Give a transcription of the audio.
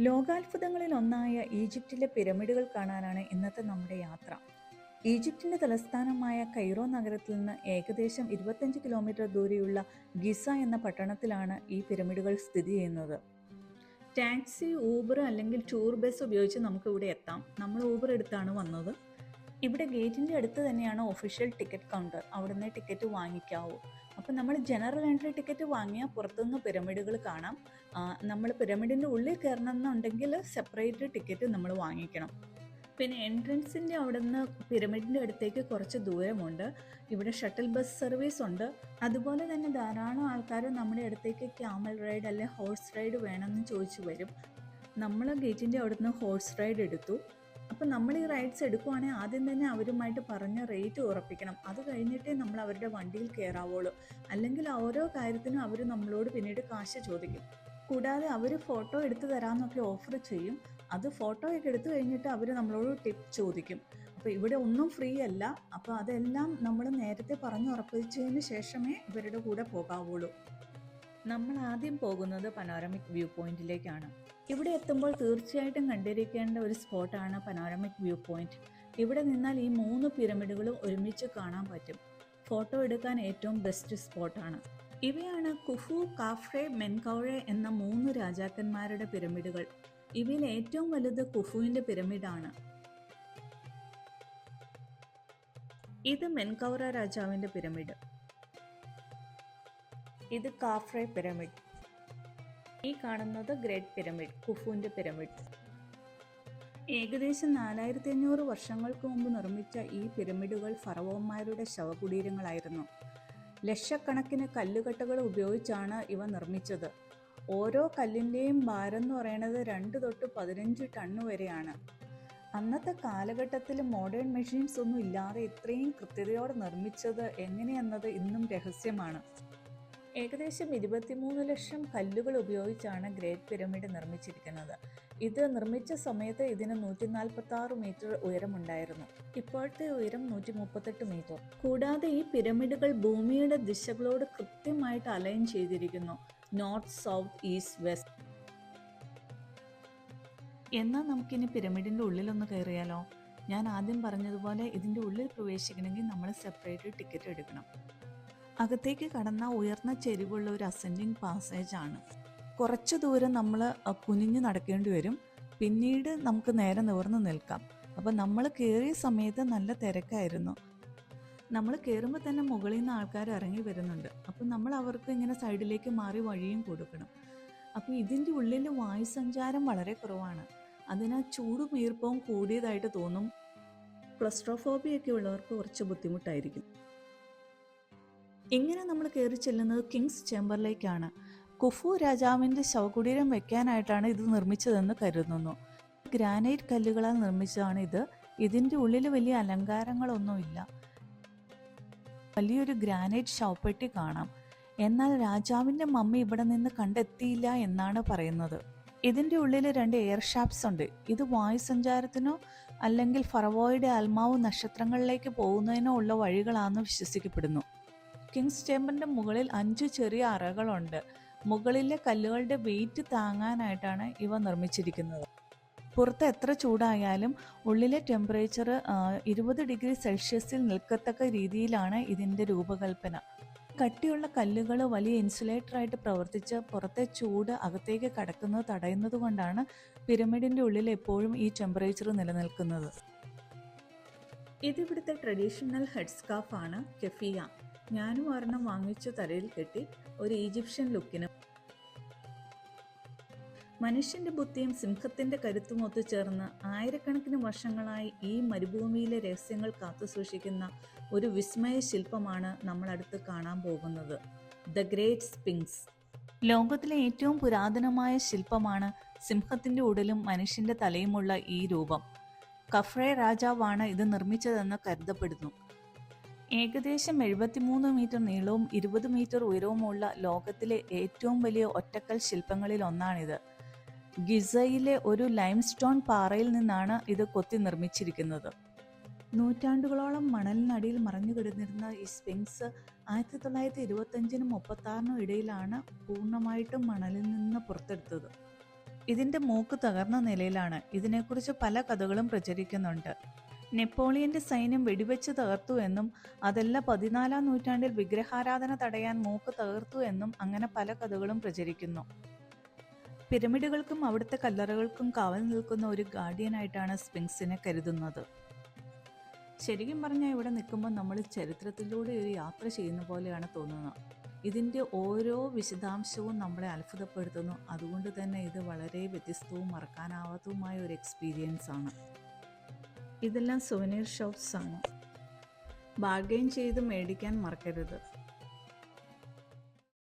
ലോകാത്ഭുതങ്ങളിൽ ഒന്നായ ഈജിപ്തിലെ പിരമിഡുകൾ കാണാനാണ് ഇന്നത്തെ നമ്മുടെ യാത്ര. ഈജിപ്തിന്റെ തലസ്ഥാനമായ കൈറോ നഗരത്തിൽ നിന്ന് ഏകദേശം 25 കിലോമീറ്റർ ദൂരെയുള്ള ഗിസ എന്ന പട്ടണത്തിലാണ് ഈ പിരമിഡുകൾ സ്ഥിതി ചെയ്യുന്നത്. ടാക്സി, ഊബർ അല്ലെങ്കിൽ ടൂർ ബസ് ഉപയോഗിച്ച് നമുക്ക് ഇവിടെ എത്താം. നമ്മൾ ഊബർ എടുത്താണ് വന്നത്. ഇവിടെ ഗേറ്റിൻ്റെ അടുത്ത് തന്നെയാണ് ഒഫീഷ്യൽ ടിക്കറ്റ് കൗണ്ടർ. അവിടുന്ന് ടിക്കറ്റ് വാങ്ങിക്കാവൂ. അപ്പം നമ്മൾ ജനറൽ എൻട്രി ടിക്കറ്റ് വാങ്ങിയാൽ പുറത്തുനിന്ന് പിരമിഡുകൾ കാണാം. നമ്മൾ പിരമിഡിൻ്റെ ഉള്ളിൽ കയറണമെന്നുണ്ടെങ്കിൽ സെപ്പറേറ്റ് ടിക്കറ്റ് നമ്മൾ വാങ്ങിക്കണം. പിന്നെ എൻട്രൻസിൻ്റെ അവിടെ നിന്ന് പിരമിഡിൻ്റെ അടുത്തേക്ക് കുറച്ച് ദൂരമുണ്ട്. ഇവിടെ ഷട്ടിൽ ബസ് സർവീസ് ഉണ്ട്. അതുപോലെ തന്നെ ധാരാളം ആൾക്കാർ നമ്മുടെ അടുത്തേക്ക് ക്യാമൽ റൈഡ് അല്ലെങ്കിൽ ഹോഴ്സ് റൈഡ് വേണമെന്ന് ചോദിച്ചു വരും. നമ്മൾ ഗേറ്റിൻ്റെ അവിടെ നിന്ന് ഹോഴ്സ് റൈഡ് എടുത്തു. അപ്പം നമ്മൾ ഈ റൈഡ്സ് എടുക്കുവാണെങ്കിൽ ആദ്യം തന്നെ അവരുമായിട്ട് പറഞ്ഞ റേറ്റ് ഉറപ്പിക്കണം. അത് കഴിഞ്ഞിട്ടേ നമ്മൾ അവരുടെ വണ്ടിയിൽ കയറാവുള്ളൂ. അല്ലെങ്കിൽ ഓരോ കാര്യത്തിനും അവർ നമ്മളോട് പിന്നീട് കാശ് ചോദിക്കും. കൂടാതെ അവർ ഫോട്ടോ എടുത്ത് തരാമെന്നൊക്കെ ഓഫർ ചെയ്യും. അത് ഫോട്ടോയൊക്കെ എടുത്തു കഴിഞ്ഞിട്ട് അവർ നമ്മളോട് ടിപ്പ് ചോദിക്കും. അപ്പോൾ ഇവിടെ ഒന്നും ഫ്രീ അല്ല. അപ്പോൾ അതെല്ലാം നമ്മൾ നേരത്തെ പറഞ്ഞുറപ്പിച്ചതിന് ശേഷമേ ഇവരുടെ കൂടെ പോകാവുള്ളൂ. നമ്മൾ ആദ്യം പോകുന്നത് പനോരമിക് വ്യൂ പോയിന്റിലേക്കാണ്. ഇവിടെ എത്തുമ്പോൾ തീർച്ചയായിട്ടും കണ്ടിരിക്കേണ്ട ഒരു സ്പോട്ടാണ് പനോരമിക് വ്യൂ പോയിന്റ്. ഇവിടെ നിന്നാൽ ഈ 3 പിരമിഡുകളും ഒരുമിച്ച് കാണാൻ പറ്റും. ഫോട്ടോ എടുക്കാൻ ഏറ്റവും ബെസ്റ്റ് സ്പോട്ടാണ്. ഇവയാണ് കുഫു, കാഫ്രെ, മെൻകൗറെ എന്ന 3 രാജാക്കന്മാരുടെ പിരമിഡുകൾ. ഇവയിൽ ഏറ്റവും വലുത് കുഫുവിന്റെ പിരമിഡാണ്. ഇത് മെൻകൗറ രാജാവിന്റെ പിരമിഡ്. ഇത് കാഫ്രെ പിരമിഡ്. ഈ കാണുന്നത് ഗ്രേറ്റ് പിരമിഡ്, കുഫുവിന്റെ പിരമിഡ്. ഏകദേശം 4500 വർഷങ്ങൾക്ക് മുമ്പ് നിർമ്മിച്ച ഈ പിരമിഡുകൾ ഫറവോന്മാരുടെ ശവകുടീരങ്ങളായിരുന്നു. ലക്ഷക്കണക്കിന് കല്ലുകട്ടകൾ ഉപയോഗിച്ചാണ് ഇവ നിർമ്മിച്ചത്. ഓരോ കല്ലിൻ്റെയും ഭാരം എന്ന് പറയുന്നത് 2 തൊട്ട് 15 ടണ്ണ് വരെയാണ്. അന്നത്തെ കാലഘട്ടത്തിൽ മോഡേൺ മെഷീൻസ് ഒന്നും ഇല്ലാതെ ഇത്രയും കൃത്യതയോടെ നിർമ്മിച്ചത് എങ്ങനെയെന്നത് ഇന്നും രഹസ്യമാണ്. ഏകദേശം 23 ലക്ഷം കല്ലുകൾ ഉപയോഗിച്ചാണ് ഗ്രേറ്റ് പിരമിഡ് നിർമ്മിച്ചിരിക്കുന്നത്. ഇത് നിർമ്മിച്ച സമയത്ത് ഇതിന് 146 മീറ്റർ ഉയരമുണ്ടായിരുന്നു. ഇപ്പോഴത്തെ ഉയരം 138 മീറ്റർ. കൂടാതെ ഈ പിരമിഡുകൾ ഭൂമിയുടെ ദിശകളോട് കൃത്യമായിട്ട് അലൈൻ ചെയ്തിരിക്കുന്നു. North, south, east, west. എന്നാൽ നമുക്കിനി പിരമിഡിൻ്റെ ഉള്ളിലൊന്ന് കയറിയാലോ? ഞാൻ ആദ്യം പറഞ്ഞതുപോലെ ഇതിൻ്റെ ഉള്ളിൽ പ്രവേശിക്കണമെങ്കിൽ നമ്മൾ സെപ്പറേറ്റ് ടിക്കറ്റ് എടുക്കണം. അകത്തേക്ക് കടന്ന ഉയർന്ന ചെരിവുള്ള ഒരു അസെൻഡിങ് പാസേജ് ആണ്. കുറച്ച് ദൂരം നമ്മൾ കുനിഞ്ഞു നടക്കേണ്ടി വരും. പിന്നീട് നമുക്ക് നേരെ നിവർന്ന് നിൽക്കാം. അപ്പം നമ്മൾ കയറിയ സമയത്ത് നല്ല തിരക്കായിരുന്നു. നമ്മൾ കയറുമ്പോൾ തന്നെ മുകളിൽ നിന്ന് ആൾക്കാർ ഇറങ്ങി വരുന്നുണ്ട്. അപ്പം നമ്മൾ അവർക്ക് ഇങ്ങനെ സൈഡിലേക്ക് മാറി വഴിയും കൊടുക്കണം. അപ്പോൾ ഇതിൻ്റെ ഉള്ളിൽ വായുസഞ്ചാരം വളരെ കുറവാണ്. അതിനാൽ ചൂടും ഈർപ്പവും കൂടിയതായിട്ട് തോന്നും. ക്ലസ്ട്രോഫോബിയൊക്കെ ഉള്ളവർക്ക് കുറച്ച് ബുദ്ധിമുട്ടായിരിക്കും. ഇങ്ങനെ നമ്മൾ കയറി ചെല്ലുന്നത് കിങ്സ് ചേംബറിലേക്കാണ്. കുഫു രാജാവിൻ്റെ ശവകുടീരം വെക്കാനായിട്ടാണ് ഇത് നിർമ്മിച്ചതെന്ന് കരുതുന്നു. ഗ്രാനൈറ്റ് കല്ലുകളാൽ നിർമ്മിച്ചതാണ് ഇത്. ഇതിൻ്റെ ഉള്ളിൽ വലിയ അലങ്കാരങ്ങളൊന്നുമില്ല. വലിയൊരു ഗ്രാനൈറ്റ് ശവപ്പെട്ടി കാണാം. എന്നാൽ രാജാവിൻ്റെ മമ്മി ഇവിടെ നിന്ന് കണ്ടെത്തിയില്ല എന്നാണ് പറയുന്നത്. ഇതിൻ്റെ ഉള്ളിൽ 2 എയർ ഷാഫ്റ്റ്സ് ഉണ്ട്. ഇത് വായുസഞ്ചാരത്തിനോ അല്ലെങ്കിൽ ഫറവോയുടെ ആത്മാവ് നക്ഷത്രങ്ങളിലേക്ക് പോകുന്നതിനോ ഉള്ള വഴികളാണെന്ന് വിശ്വസിക്കപ്പെടുന്നു. കിങ്സ് ചേംബറിൻ്റെ മുകളിൽ 5 ചെറിയ അറകളുണ്ട്. മുകളിലെ കല്ലുകളുടെ വെയിറ്റ് താങ്ങാനായിട്ടാണ് ഇവ നിർമ്മിച്ചിരിക്കുന്നത്. പുറത്ത് എത്ര ചൂടായാലും ഉള്ളിലെ ടെമ്പറേച്ചർ 20 ഡിഗ്രി സെൽഷ്യസിൽ നിൽക്കത്തക്ക രീതിയിലാണ് ഇതിൻ്റെ രൂപകൽപ്പന. കട്ടിയുള്ള കല്ലുകൾ വലിയ ഇൻസുലേറ്ററായിട്ട് പ്രവർത്തിച്ച് പുറത്തെ ചൂട് അകത്തേക്ക് കടക്കുന്നത് തടയുന്നത് കൊണ്ടാണ് പിരമിഡിൻ്റെ ഉള്ളിൽ എപ്പോഴും ഈ ടെമ്പറേച്ചർ നിലനിൽക്കുന്നത്. ഇതിവിടുത്തെ ട്രഡീഷണൽ ഹെഡ് സ്കാർഫാണ്, കെഫിയ. ഞാനും ഒരെണ്ണം വാങ്ങിച്ചു തലയിൽ കെട്ടി, ഒരു ഈജിപ്ഷ്യൻ ലുക്കിന്. മനുഷ്യന്റെ ബുദ്ധിയും സിംഹത്തിന്റെ കരുത്തും ഒത്തുചേർന്ന് ആയിരക്കണക്കിന് വർഷങ്ങളായി ഈ മരുഭൂമിയിലെ രഹസ്യങ്ങൾ കാത്തുസൂക്ഷിക്കുന്ന ഒരു വിസ്മയ ശില്പമാണ് നമ്മൾ അടുത്ത് കാണാൻ പോകുന്നത്, ദ ഗ്രേറ്റ് സ്ഫിങ്സ്. ലോകത്തിലെ ഏറ്റവും പുരാതനമായ ശില്പമാണ് സിംഹത്തിന്റെ ഉടലും മനുഷ്യന്റെ തലയുമുള്ള ഈ രൂപം. കഫ്രെ രാജാവാണ് ഇത് നിർമ്മിച്ചതെന്ന് കരുതപ്പെടുന്നു. ഏകദേശം 73 മീറ്റർ നീളവും 20 മീറ്റർ ഉയരവുമുള്ള ലോകത്തിലെ ഏറ്റവും വലിയ ഒറ്റക്കൽ ശില്പങ്ങളിൽ ഒന്നാണിത്. ഗിസയിലെ ഒരു ലൈംസ്റ്റോൺ പാറയിൽ നിന്നാണ് ഇത് കൊത്തി നിർമ്മിച്ചിരിക്കുന്നത്. നൂറ്റാണ്ടുകളോളം മണലിനടിയിൽ മറഞ്ഞു കിടന്നിരുന്ന ഈ സ്ഫിങ്സ് 1925-നും 1936-നും ഇടയിലാണ് പൂർണ്ണമായിട്ടും മണലിൽ നിന്ന് പുറത്തെടുത്തത്. ഇതിൻ്റെ മൂക്ക് തകർന്ന നിലയിലാണ്. ഇതിനെക്കുറിച്ച് പല കഥകളും പ്രചരിക്കുന്നുണ്ട്. നെപ്പോളിയന്റെ സൈന്യം വെടിവെച്ച് തകർത്തു എന്നും അതല്ല 14-ാം നൂറ്റാണ്ടിൽ വിഗ്രഹാരാധന തടയാൻ മൂക്ക് തകർത്തു എന്നും അങ്ങനെ പല കഥകളും പ്രചരിക്കുന്നു. പിരമിഡുകൾക്കും അവിടുത്തെ കല്ലറകൾക്കും കാവൽ നിൽക്കുന്ന ഒരു ഗാർഡിയനായിട്ടാണ് സ്ഫിങ്സിനെ കരുതുന്നത്. ശരിക്കും പറഞ്ഞാൽ ഇവിടെ നിൽക്കുമ്പോൾ നമ്മൾ ചരിത്രത്തിലൂടെ ഒരു യാത്ര ചെയ്യുന്ന പോലെയാണ് തോന്നുന്നത്. ഇതിൻ്റെ ഓരോ വിശദാംശവും നമ്മളെ അത്ഭുതപ്പെടുത്തുന്നു. അതുകൊണ്ട് തന്നെ ഇത് വളരെ വ്യത്യസ്തവും മറക്കാനാവാത്തതുമായ ഒരു എക്സ്പീരിയൻസ് ആണ്. ഇതെല്ലാം സുവനീർ ഷോപ്സ് ആണ്. ബാർഗെയിൻ ചെയ്ത് മേടിക്കാൻ മറക്കരുത്.